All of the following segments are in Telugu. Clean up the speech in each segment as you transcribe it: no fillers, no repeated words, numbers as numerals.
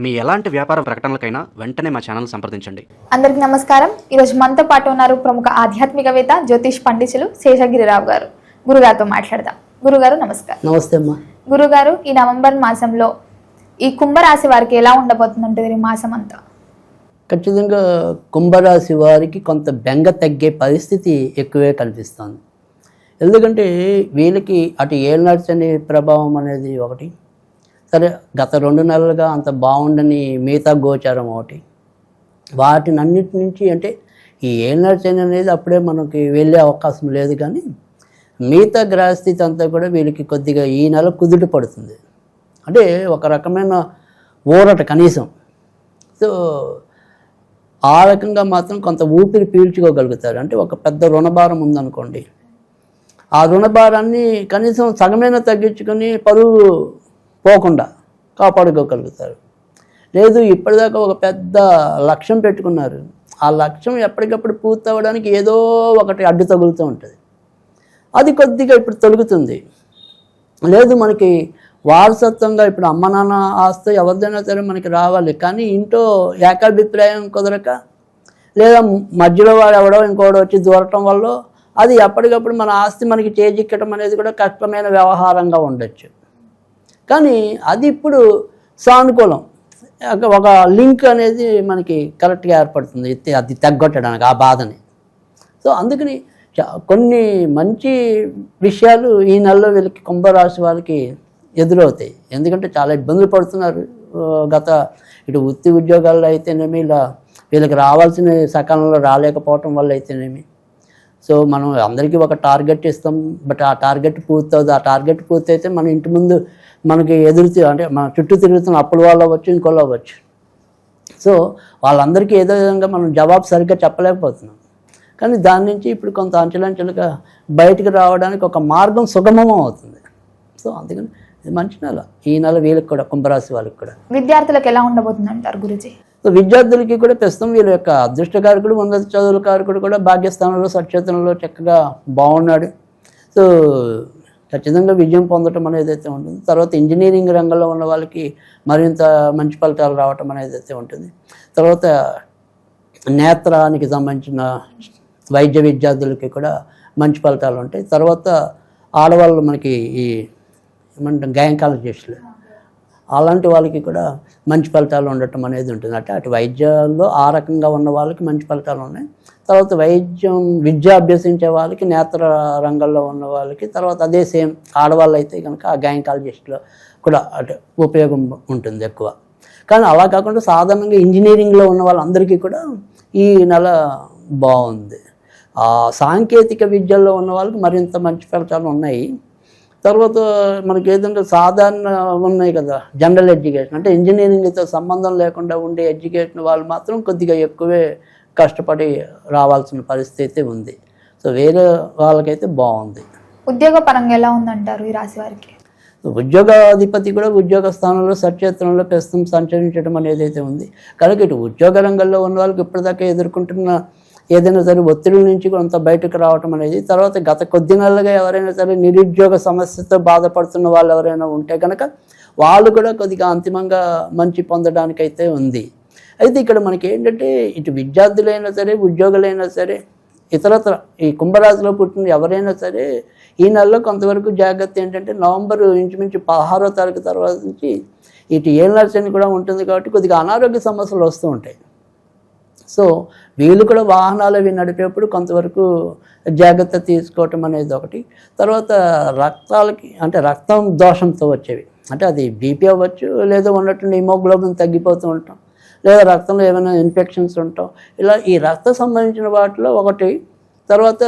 మీ ఎలాంటి వ్యాపార ప్రకటనలకైనా వెంటనే మా ఛానల్ సంప్రదించండి. అందరికీ నమస్కారం. ఈరోజు మనతో పాటు ఉన్నారు ప్రముఖ ఆధ్యాత్మికవేత్త జ్యోతిష్ పండితులు శేషగిరిరావు గారు. గురుగారితో మాట్లాడదాం. గురుగారు నమస్కారం. నమస్తే అమ్మా. గురుగారు, ఈ నవంబర్ మాసంలో ఈ కుంభరాశి వారికి ఎలా ఉండబోతుందంటే ఈ మాసం అంతా? ఖచ్చితంగా కుంభరాశి వారికి కొంత బెంగ తగ్గే పరిస్థితి ఎక్కువే కనిపిస్తుంది. ఎందుకంటే వీళ్ళకి అటు ఏళ్ళనాటి శని ప్రభావం అనేది ఒకటి, సరే గత 2 నెలలుగా అంత బాగుండని మిగతా గోచారం ఒకటి, వాటిని అన్నిటి నుంచి అంటే ఈ ఏళ్ళనాటి శని అనేది అప్పుడే మనకి వెళ్ళే అవకాశం లేదు, కానీ మిగతా గ్రహస్థితి అంతా కూడా వీళ్ళకి కొద్దిగా ఈ నెల కుదుట పడుతుంది. అంటే ఒక రకమైన ఊరట కనీసం. సో ఆ రకంగా మాత్రం కొంత ఊపిరి పీల్చుకోగలుగుతారు. అంటే ఒక పెద్ద రుణభారం ఉందనుకోండి, ఆ రుణభారాన్ని కనీసం సగమైన తగ్గించుకొని పరువు పోకుండా కాపాడుకోగలుగుతారు. లేదు ఇప్పటిదాకా ఒక పెద్ద లక్ష్యం పెట్టుకున్నారు, ఆ లక్ష్యం ఎప్పటికప్పుడు పూర్తి అవ్వడానికి ఏదో ఒకటి అడ్డు తగులుతూ ఉంటుంది, అది కొద్దిగా ఇప్పుడు తొలుగుతుంది. లేదు మనకి వారసత్వంగా ఇప్పుడు అమ్మ నాన్న ఆస్తి ఎవరిదైనా సరే మనకి రావాలి, కానీ ఇంట్లో ఏకాభిప్రాయం కుదరక లేదా మధ్యలో వాడు ఎవడో ఇంకోటి వచ్చి దూరటం వల్ల అది ఎప్పటికప్పుడు మన ఆస్తి మనకి చేజిక్కడం అనేది కూడా కష్టమైన వ్యవహారంగా ఉండొచ్చు. కానీ అది ఇప్పుడు సానుకూలం, ఒక లింక్ అనేది మనకి కరెక్ట్గా ఏర్పడుతుంది అది తగ్గొట్టడానికి ఆ బాధని. సో అందుకని కొన్ని మంచి విషయాలు ఈ నెలలో వీళ్ళకి కుంభరాశి వాళ్ళకి ఎదురవుతాయి. ఎందుకంటే చాలా ఇబ్బందులు పడుతున్నారు. గత ఇటు వృత్తి ఉద్యోగాల్లో అయితేనేమి, ఇలా వీళ్ళకి రావాల్సిన సకాలంలో రాలేకపోవటం వల్ల అయితేనేమి. సో మనం అందరికీ ఒక టార్గెట్ ఇస్తాం, బట్ ఆ టార్గెట్ పూర్తవుతుంది. ఆ టార్గెట్ పూర్తయితే మన ఇంటి ముందు మనకి అంటే మన చుట్టూ తిరుగుతున్న అప్పుల వాళ్ళు అవ్వచ్చు, ఇంకోళ్ళు అవ్వచ్చు. సో వాళ్ళందరికీ ఏదో విధంగా మనం జవాబు సరిగ్గా చెప్పలేకపోతున్నాం, కానీ దాని నుంచి ఇప్పుడు కొంత అంచెలంచెలుగా బయటకు రావడానికి ఒక మార్గం సుగమం అవుతుంది. సో అందుకని ఇది మంచి నెల ఈ నెల వీళ్ళకి కూడా, కుంభరాశి వాళ్ళకి కూడా. విద్యార్థులకు ఎలా ఉండబోతుంది అంటారు గురుజీ? సో విద్యార్థులకి కూడా ప్రస్తుతం వీళ్ళ యొక్క అదృష్టకారకుడు, ఉన్నత చదువుల కారకుడు కూడా భాగ్యస్థానంలో సచేతనంలో చక్కగా బాగున్నాడు. సో ఖచ్చితంగా విజయం పొందటం అనేది అయితే ఉంటుంది. తర్వాత ఇంజనీరింగ్ రంగంలో ఉన్న వాళ్ళకి మరింత మంచి ఫలితాలు రావటం అనేది అయితే ఉంటుంది. తర్వాత నేత్రానికి సంబంధించిన వైద్య విద్యార్థులకి కూడా మంచి ఫలితాలు ఉంటాయి. తర్వాత ఆడవాళ్ళు మనకి ఈ ఏమంటాం గైనకాలజిస్టులు, అలాంటి వాళ్ళకి కూడా మంచి ఫలితాలు ఉండటం అనేది ఉంటుంది. అంటే అటు వైద్యాల్లో ఆ రకంగా ఉన్న వాళ్ళకి మంచి ఫలితాలు ఉన్నాయి. తర్వాత విద్య అభ్యసించే వాళ్ళకి, నేత్ర రంగంలో ఉన్న వాళ్ళకి, తర్వాత అదే సేమ్ ఆడవాళ్ళు అయితే కనుక ఆ గైనకాలజిస్టులో కూడా అటు ఉపయోగం ఉంటుంది ఎక్కువ. కానీ అలా కాకుండా సాధారణంగా ఇంజనీరింగ్లో ఉన్న వాళ్ళందరికీ కూడా ఈ నెల బాగుంది. ఆ సాంకేతిక విద్యల్లో ఉన్న వాళ్ళకి మరింత మంచి ఫలితాలు ఉన్నాయి. తర్వాత మనకి ఏదంటే సాధారణ ఉన్నాయి కదా, జనరల్ ఎడ్యుకేషన్ అంటే ఇంజనీరింగ్తో సంబంధం లేకుండా ఉండే ఎడ్యుకేషన్ వాళ్ళు మాత్రం కొద్దిగా ఎక్కువే కష్టపడి రావాల్సిన పరిస్థితి ఉంది. సో వేరే వాళ్ళకైతే బాగుంది. ఉద్యోగ పరంగా ఎలా ఉందంటారు ఈ రాశి వారికి? ఉద్యోగాధిపతి కూడా ఉద్యోగ స్థానంలో సచేతనంలో ప్రస్తుతం సంచరించడం అనేది అయితే ఉంది. కనుక ఇటు ఉద్యోగ రంగంలో ఉన్న వాళ్ళకి ఇప్పటిదాకా ఎదుర్కొంటున్న ఏదైనా సరే ఒత్తిడి నుంచి కొంత బయటకు రావటం అనేది, తర్వాత గత కొద్ది నెలలుగా ఎవరైనా సరే నిరుద్యోగ సమస్యతో బాధపడుతున్న వాళ్ళు ఎవరైనా ఉంటే కనుక వాళ్ళు కూడా కొద్దిగా అంతిమంగా మంచి పొందడానికైతే ఉంది. అయితే ఇక్కడ మనకి ఏంటంటే ఇటు విద్యార్థులైనా సరే, ఉద్యోగులైనా సరే, ఇతరత్ర ఈ కుంభరాశిలో పుట్టిన ఎవరైనా సరే ఈ నెలలో కొంతవరకు జాగ్రత్త ఏంటంటే నవంబర్ ఇంచుమించు 16వ తారీఖు తర్వాత నుంచి ఇటు ఏళ్ళనాటి శని కూడా ఉంటుంది కాబట్టి కొద్దిగా అనారోగ్య సమస్యలు వస్తూ ఉంటాయి. సో వీళ్ళు కూడా వాహనాలు అవి నడిపేప్పుడు కొంతవరకు జాగ్రత్త తీసుకోవటం అనేది ఒకటి. తర్వాత రక్తాలకి అంటే రక్తం దోషంతో వచ్చేవి, అంటే అది బీపీ అవ్వచ్చు, లేదా ఉన్నటువంటి హిమోగ్లోబిన్ తగ్గిపోతూ ఉంటాం, లేదా రక్తంలో ఏమైనా ఇన్ఫెక్షన్స్ ఉంటాం, ఇలా ఈ రక్త సంబంధించిన వాటిలో ఒకటి. తర్వాత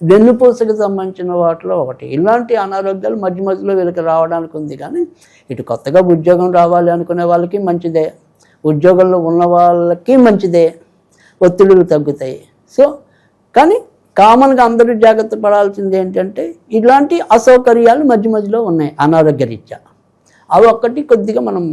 వెన్నుపూసకి సంబంధించిన వాటిలో ఒకటి. ఇలాంటి అనారోగ్యాలు మధ్య మధ్యలో వీళ్ళకి రావడానికి ఉంది. కానీ ఇటు కొత్తగా ఉద్యోగం రావాలి అనుకునే వాళ్ళకి మంచిదే, ఉద్యోగంలో ఉన్న వాళ్ళకి మంచిదే, ఒత్తిడులు తగ్గుతాయి. సో కానీ కామన్గా అందరూ జాగ్రత్త పడాల్సింది ఏంటంటే ఇలాంటి అసౌకర్యాలు మధ్య మధ్యలో ఉన్నాయి అనారోగ్య రీత్యా, అవి ఒక్కటి కొద్దిగా మనం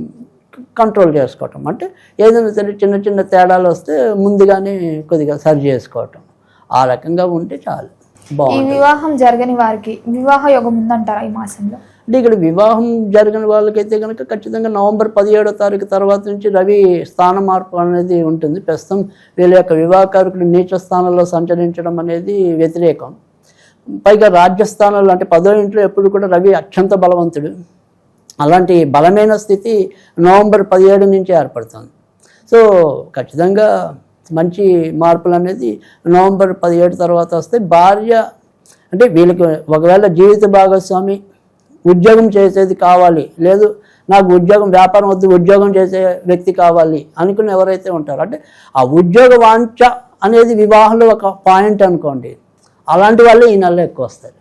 కంట్రోల్ చేసుకోవటం. అంటే ఏదైనా సరే చిన్న చిన్న తేడాలు వస్తే ముందుగానే కొద్దిగా సరి చేసుకోవటం, ఆ రకంగా ఉంటే చాలు బాగుంటుంది. ఈ వివాహం జరగని వారికి వివాహ యోగం ఉందంటారా ఈ మాసంలో? అంటే ఇక్కడ వివాహం జరిగిన వాళ్ళకైతే కనుక ఖచ్చితంగా నవంబర్ 17వ తారీఖు తర్వాత నుంచి రవి స్థాన మార్పు అనేది ఉంటుంది. ప్రస్తుతం వీళ్ళ యొక్క వివాహకారకుడు నీచ స్థానంలో సంచరించడం అనేది వ్యతిరేకం. పైగా రాజ్యస్థానాలు అంటే 10వ ఇంట్లో ఎప్పుడు కూడా రవి అత్యంత బలవంతుడు. అలాంటి బలమైన స్థితి నవంబర్ 17 నుంచి ఏర్పడుతుంది. సో ఖచ్చితంగా మంచి మార్పులు అనేది నవంబర్ 17 తర్వాత వస్తే భార్య అంటే వీళ్ళకి ఒకవేళ జీవిత భాగస్వామి ఉద్యోగం చేసేది కావాలి, లేదు నాకు ఉద్యోగం వ్యాపారం వద్దు ఉద్యోగం చేసే వ్యక్తి కావాలి అనుకుని ఎవరైతే ఉంటారో అంటే ఆ ఉద్యోగ వాంఛ అనేది వివాహంలో ఒక పాయింట్ అనుకోండి, అలాంటి వాళ్ళే ఈ నెలలో ఎక్కువ వస్తారు.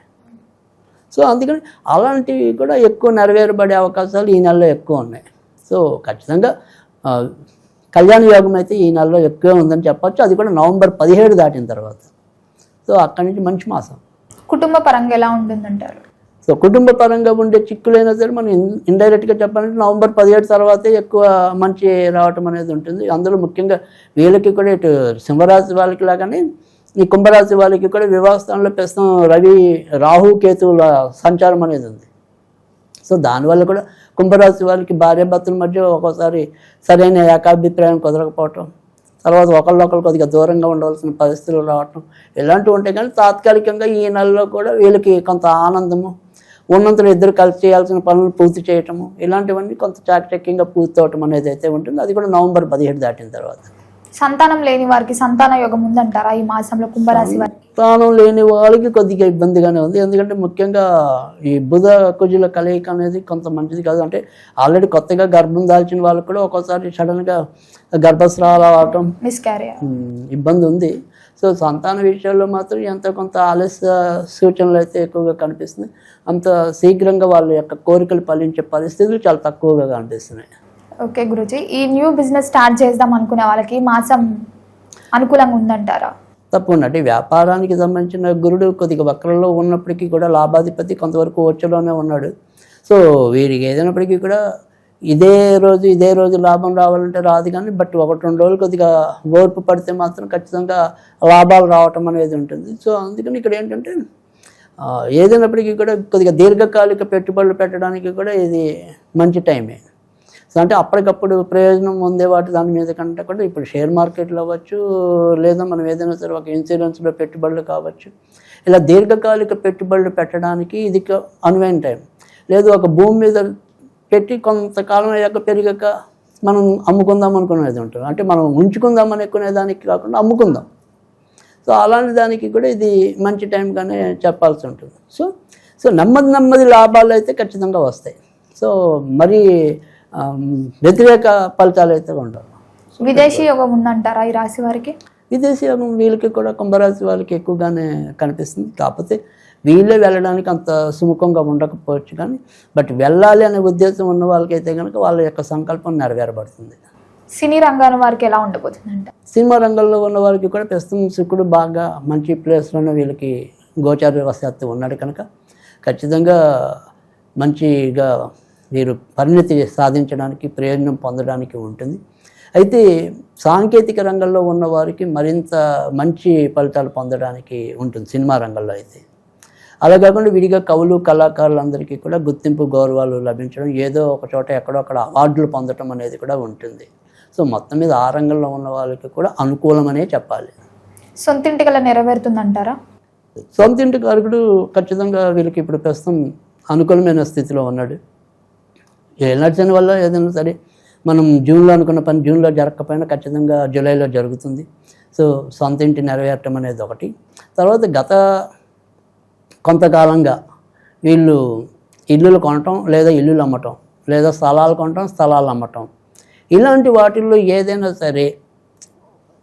సో అందుకని అలాంటివి కూడా ఎక్కువ నెరవేరబడే అవకాశాలు ఈ నెలలో ఎక్కువ ఉన్నాయి. సో ఖచ్చితంగా కళ్యాణ యోగం అయితే ఈ నెలలో ఎక్కువ ఉందని చెప్పచ్చు. అది కూడా నవంబర్ 17 దాటిన తర్వాత. సో అక్కడి నుంచి మంచి మాసం. కుటుంబ పరంగా ఎలా ఉంటుందంటారు? సో కుటుంబ పరంగా ఉండే చిక్కులైనా సరే మనం ఇండైరెక్ట్గా చెప్పాలంటే నవంబర్ 17 తర్వాతే ఎక్కువ మంచి రావటం అనేది ఉంటుంది. అందులో ముఖ్యంగా వీళ్ళకి కూడా ఇటు సింహరాశి వాళ్ళకి లాగానే ఈ కుంభరాశి వాళ్ళకి కూడా వివాహ స్థానంలో ప్రస్తుతం రవి రాహు కేతువుల సంచారం అనేది ఉంది. సో దానివల్ల కూడా కుంభరాశి వాళ్ళకి భార్యాభర్తల మధ్య ఒక్కోసారి సరైన ఏకాభిప్రాయం కుదరకపోవటం, తర్వాత ఒకళ్ళొకళ్ళు కొద్దిగా దూరంగా ఉండవలసిన పరిస్థితులు రావటం ఇలాంటివి ఉంటాయి. కానీ తాత్కాలికంగా ఈ నెలలో కూడా వీళ్ళకి కొంత ఆనందము, ఉన్నంతలో ఇద్దరు కలిసి చేయాల్సిన పనులు పూర్తి చేయటము ఇలాంటివన్నీ కొంత చాకచక్యంగా పూర్తి అవటం అనేది అయితే ఉంటుంది. అది కూడా నవంబర్ 17 దాటిన తర్వాత. సంతానం లేని వారికి సంతాన యోగం ఉందంటారా ఈ మాసంలో కుంభరాశి వారికి? సంతానం లేని వాళ్ళకి కొద్దిగా ఇబ్బందిగానే ఉంది. ఎందుకంటే ముఖ్యంగా ఈ బుధ కుజుల కలయిక అనేది కొంత మంచిది కాదు. అంటే ఆల్రెడీ కొత్తగా గర్భం దాల్చిన వాళ్ళకి కూడా ఒక్కోసారి సడన్గా గర్భస్రావాలు అవటం ఇబ్బంది ఉంది. సో సంతాన విషయాల్లో మాత్రం ఎంతో కొంత ఆలస్య సూచనలు అయితే ఎక్కువగా కనిపిస్తున్నాయి. అంత శీఘ్రంగా వాళ్ళ యొక్క కోరికలు ఫలించే పరిస్థితులు చాలా తక్కువగా కనిపిస్తున్నాయి. ఓకే గురూజీ, ఈ న్యూ బిజినెస్ స్టార్ట్ చేద్దాం అనుకునే వాళ్ళకి మాసం అనుకూలంగా ఉందంటారా? తప్పకుండా. అంటే వ్యాపారానికి సంబంధించిన గురుడు కొద్దిగా వక్రంలో ఉన్నప్పటికీ కూడా లాభాధిపతి కొంతవరకు వచ్చలోనే ఉన్నాడు. సో వీరికి ఏదైనప్పటికీ కూడా ఇదే రోజు లాభం రావాలంటే రాదు. కానీ బట్ 1-2 రోజులు కొద్దిగా ఓర్పు పడితే మాత్రం ఖచ్చితంగా లాభాలు రావటం అనేది ఉంటుంది. సో అందుకని ఇక్కడ ఏంటంటే ఏదైనప్పటికీ కూడా కొద్దిగా దీర్ఘకాలిక పెట్టుబడులు పెట్టడానికి కూడా ఇది మంచి టైమే. సో అంటే అప్పటికప్పుడు ప్రయోజనం పొందే దాని మీద కంటే కూడా ఇప్పుడు షేర్ మార్కెట్లో అవ్వచ్చు, లేదా మనం ఏదైనా సరే ఒక ఇన్సూరెన్స్లో పెట్టుబడులు కావచ్చు, ఇలా దీర్ఘకాలిక పెట్టుబడులు పెట్టడానికి ఇది అనువైన టైం. లేదు ఒక భూమి మీద పెట్టి కొంతకాలం అయ్యాక పెరిగాక మనం అమ్ముకుందాం అనుకునేది ఉంటుంది. అంటే మనం ఉంచుకుందాం అనుకునే దానికి కాకుండా అమ్ముకుందాం. సో అలాంటి దానికి కూడా ఇది మంచి టైంగానే చెప్పాల్సి ఉంటుంది. సో నెమ్మది లాభాలు అయితే ఖచ్చితంగా వస్తాయి. సో మరి వ్యతిరేక ఫలితాలు అయితే ఉండవు. విదేశీ యోగం ఉందంటారా ఈ రాశి వారికి? విదేశీ యోగం వీళ్ళకి కూడా కుంభరాశి వాళ్ళకి ఎక్కువగానే కనిపిస్తుంది. కాకపోతే వీళ్ళే వెళ్ళడానికి అంత సుముఖంగా ఉండకపోవచ్చు. కానీ బట్ వెళ్ళాలి అనే ఉద్దేశం ఉన్న వాళ్ళకైతే కనుక వాళ్ళ యొక్క సంకల్పం నెరవేరబడుతుంది. సినీ రంగం వారికి ఎలా ఉండబోతుందంట? సినిమా రంగంలో ఉన్న వారికి కూడా ప్రస్తుతం శుక్రుడు బాగా మంచి ప్లేస్లోనే వీళ్ళకి గోచార వ్యవస్థ ఉన్నాడు కనుక ఖచ్చితంగా మంచిగా వీరు పరిణతి సాధించడానికి ప్రయోజనం పొందడానికి ఉంటుంది. అయితే సాంకేతిక రంగంలో ఉన్న వారికి మరింత మంచి ఫలితాలు పొందడానికి ఉంటుంది సినిమా రంగంలో అయితే. అలా కాకుండా విడిగా కవులు కళాకారులందరికీ కూడా గుర్తింపు గౌరవాలు లభించడం, ఏదో ఒక చోట ఎక్కడో అక్కడ అవార్డులు పొందడం అనేది కూడా ఉంటుంది. సో మొత్తం మీద ఆ రంగంలో ఉన్న వాళ్ళకి కూడా అనుకూలమనే చెప్పాలి. సొంతింటి కల నెరవేరుతుందంటారా? సొంతింటి కారకుడు ఖచ్చితంగా వీళ్ళకి ఇప్పుడు ప్రస్తుతం అనుకూలమైన స్థితిలో ఉన్నాడు. ఏలర్జన్ వల్ల ఏదైనా సరే మనం జూన్లో అనుకున్న పని జూన్లో జరగకపోయినా ఖచ్చితంగా జూలైలో జరుగుతుంది. సో సొంత ఇంటి నెరవేరటం అనేది ఒకటి. తర్వాత గత కొంతకాలంగా వీళ్ళు ఇల్లులు కొనటం, లేదా ఇల్లులు అమ్మటం, లేదా స్థలాలు కొనటం, స్థలాలు అమ్మటం, ఇలాంటి వాటిల్లో ఏదైనా సరే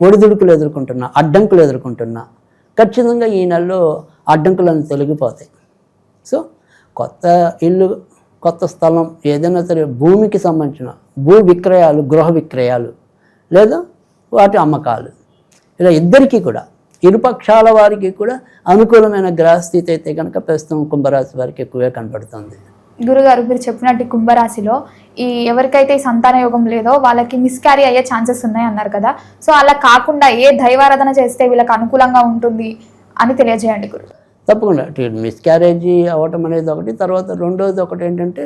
ఒడిదుడుకులు ఎదుర్కొంటున్నా, అడ్డంకులు ఎదుర్కొంటున్నా ఖచ్చితంగా ఈ నెలలో అడ్డంకులను తొలగిపోతాయి. సో కొత్త ఇల్లు, కొత్త స్థలం, ఏదైనా సరే భూమికి సంబంధించిన భూ విక్రయాలు, గృహ విక్రయాలు, లేదా వాటి అమ్మకాలు, ఇలా ఇద్దరికీ కూడా ఇరుపక్షాల వారికి కూడా అనుకూలమైన గ్రహస్థితి అయితే కనుక ప్రస్తుతం కుంభరాశి వారికి ఎక్కువగా కనపడుతుంది. గురుగారు మీరు చెప్పినట్టు కుంభరాశిలో ఎవరికైతే ఈ సంతాన యోగం లేదో వాళ్ళకి మిస్క్యారీ అయ్యే ఛాన్సెస్ ఉన్నాయి అన్నారు కదా. సో అలా కాకుండా ఏ దైవారాధన చేస్తే వీళ్ళకి అనుకూలంగా ఉంటుంది అని తెలియజేయండి గురు. తప్పకుండా మిస్క్యారేజీ అవ్వటం అనేది ఒకటి. తర్వాత రెండోది ఒకటి ఏంటంటే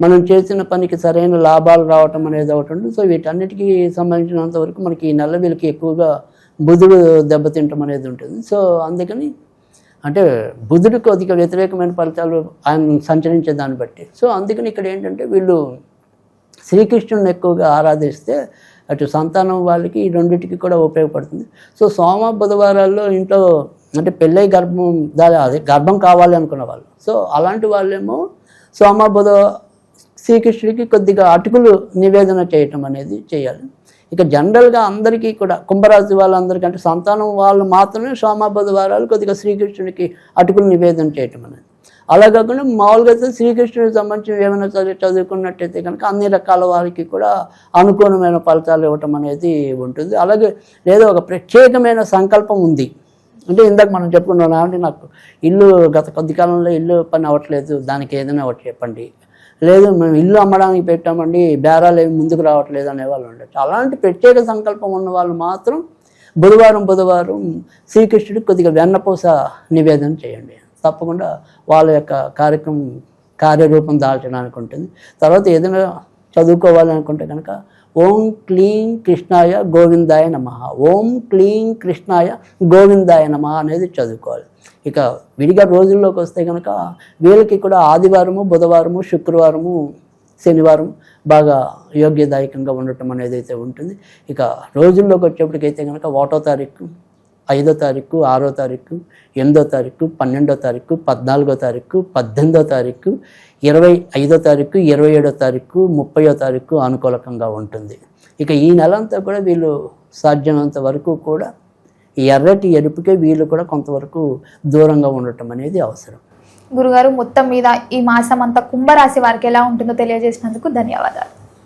మనం చేసిన పనికి సరైన లాభాలు రావటం అనేది ఒకటి ఉంటుంది. సో వీటన్నిటికీ సంబంధించినంత వరకు మనకి ఈ నెల వీళ్ళకి ఎక్కువగా బుధుడు దెబ్బతింటం అనేది ఉంటుంది. సో అందుకని అంటే బుధుడు కొద్దిగా వ్యతిరేకమైన ఫలితాలు ఆయన సంచరించే దాన్ని బట్టి. సో అందుకని ఇక్కడ ఏంటంటే వీళ్ళు శ్రీకృష్ణుని ఎక్కువగా ఆరాధిస్తే అటు సంతానం వాళ్ళకి ఈ రెండింటికి కూడా ఉపయోగపడుతుంది. సో సోమ బుధవారాల్లో ఇంట్లో అంటే పెళ్ళై గర్భం కావాలి అనుకున్న వాళ్ళు, సో అలాంటి వాళ్ళేమో సోమ బుధ శ్రీకృష్ణుడికి కొద్దిగా అటుకులు నివేదన చేయటం అనేది చేయాలి. ఇక జనరల్గా అందరికీ కూడా కుంభరాశి వాళ్ళందరికీ అంటే సంతానం వాళ్ళు మాత్రమే సోమ బుధవారాలు కొద్దిగా శ్రీకృష్ణుడికి అటుకులు నివేదన చేయటం అనేది. అలా కాకుండా మామూలుగా అయితే శ్రీకృష్ణుడికి సంబంధించి ఏమైనా చదువుకున్నట్టయితే కనుక అన్ని రకాల వారికి కూడా అనుకూలమైన ఫలితాలు ఇవ్వటం అనేది ఉంటుంది. అలాగే లేదా ఒక ప్రత్యేకమైన సంకల్పం ఉంది అంటే ఇందాక మనం చెప్పుకున్నాం అంటే నాకు ఇల్లు గత కొద్ది కాలంలో ఇల్లు పని అవ్వట్లేదు, దానికి ఏదైనా ఒకటి చెప్పండి, లేదు మేము ఇల్లు అమ్మడానికి పెట్టామండి బేరాలు ఏమి ముందుకు రావట్లేదు అనేవాళ్ళు ఉండొచ్చు. అలాంటి ప్రత్యేక సంకల్పం ఉన్న వాళ్ళు మాత్రం బుధవారం శ్రీకృష్ణుడికి కొద్దిగా వెన్నపూస నివేదన చేయండి. తప్పకుండా వాళ్ళ యొక్క కార్యరూపం దాల్చడానికి ఉంటుంది. తర్వాత ఏదైనా చదువుకోవాలనుకుంటే కనుక ఓం క్లీం కృష్ణాయ గోవిందాయ నమః, ఓం క్లీం కృష్ణాయ గోవిందాయ నమః అనేది చదువుకోవాలి. ఇక విడిగా రోజుల్లోకి వస్తే కనుక వీళ్ళకి కూడా ఆదివారము, బుధవారము, శుక్రవారము, శనివారం బాగా యోగ్యదాయకంగా ఉండటం అనేది అయితే ఉంటుంది. ఇక రోజుల్లోకి వచ్చేప్పటికైతే కనుక 1వ తారీఖు, 5వ తారీఖు, 6వ తారీఖు, 8వ తారీఖు, 12వ తారీఖు, 14వ తారీఖు, 18వ తారీఖు, 25వ తారీఖు, 27వ తారీఖు, 30వ తారీఖు అనుకూలకంగా ఉంటుంది. ఇక ఈ నెలంతా కూడా వీళ్ళు సాధ్యమైనంత వరకు కూడా ఎర్రటి ఎరుపుకే వీళ్ళు కూడా కొంతవరకు దూరంగా ఉండటం అనేది అవసరం. గురుగారు మొత్తం మీద ఈ మాసం అంతా కుంభరాశి వారికి ఎలా ఉంటుందో తెలియజేసినందుకు ధన్యవాదాలు.